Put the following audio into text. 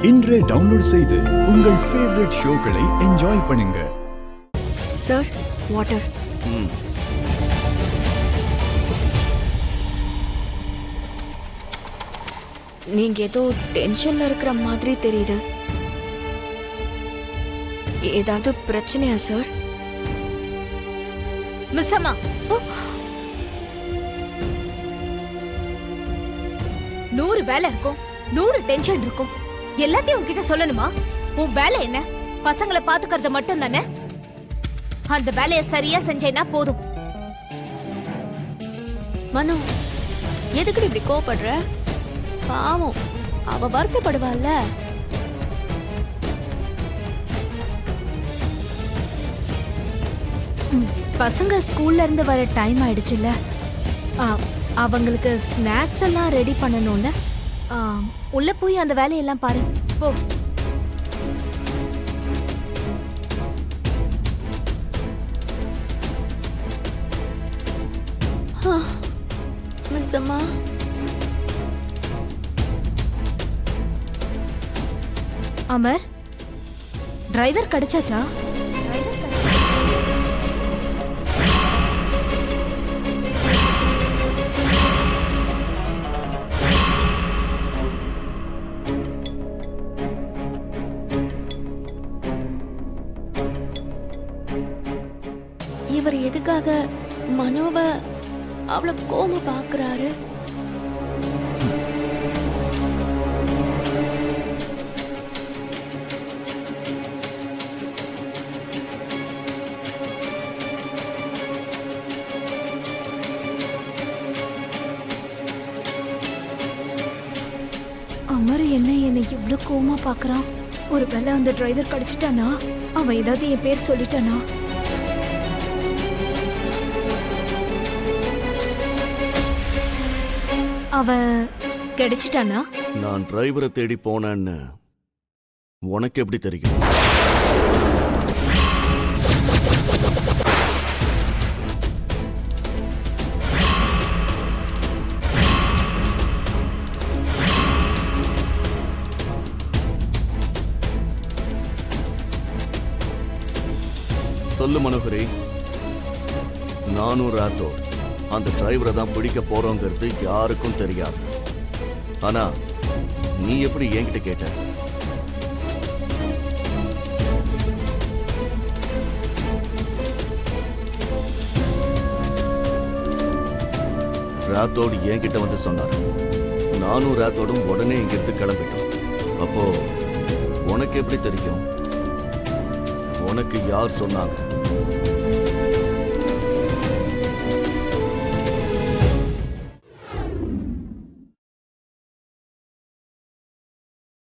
இன்றே டவுன்லோட் செய்து உங்கள் ஃபேவரட் ஷோக்களை என்ஜாய் பண்ணுங்க. Sir, water. நீங்க ஏதோ டென்ஷன்ல இருக்கிற மாதிரி தெரியுது. ஏதாவது பிரச்சனையா சார்? மிஸ் அம்மா, 100 வேலை இருக்கும், 100 டென்ஷன் இருக்கும். எல்லாத்தையும் உன்கிட்ட சொல்லணுமா? உன் வேலை என்ன? பசங்களை பாத்துக்கிறது மட்டும் தானே? அந்த வேலையை சரியா செஞ்சேன்னா போதும். மனு, எதுக்கு இப்படி கோவப்படுற? பாவம், அவ வருத்தப்படுவாள்ல. பசங்க ஸ்கூல்ல இருந்து வர டைம் ஆயிடுச்சுல்ல, அவங்களுக்கு ஸ்நாக்ஸ் எல்லாம் ரெடி பண்ணணும்ல. உள்ள போய் அந்த வேலையெல்லாம் பாரு போ. மிஸ் அம்மா, அமர், டிரைவர் கிடைச்சாச்சா? இவர் எதுக்காக மனோவ அவ்வளவு கோம பாக்குறாரு? அமர் என்னை இவ்வளவு கோவமா பாக்குறான்? ஒருவேளை அந்த டிரைவர் கிடைச்சிட்டானா? அவன் ஏதாவது என் பேர் சொல்லிட்டானா? அவன் கிடைச்சிட்டானா? நான் டிரைவரை தேடி போனேன்னு உனக்கு எப்படி தெரியும்? சொல்லு மனோகரி. நானும் ராத்தோர் அந்த டிரைவரை தான் பிடிக்க போறோங்கிறது யாருக்கும் தெரியாது. ஆனா நீ எப்படி என்கிட்ட கேட்ட? ராத்தோடு என்கிட்ட வந்து சொன்னார். நானும் ராத்தோடும் உடனே இங்கிருந்து கிளம்பிட்டோம். அப்போ உனக்கு எப்படி தெரியும்? உனக்கு யார் சொன்னாங்க?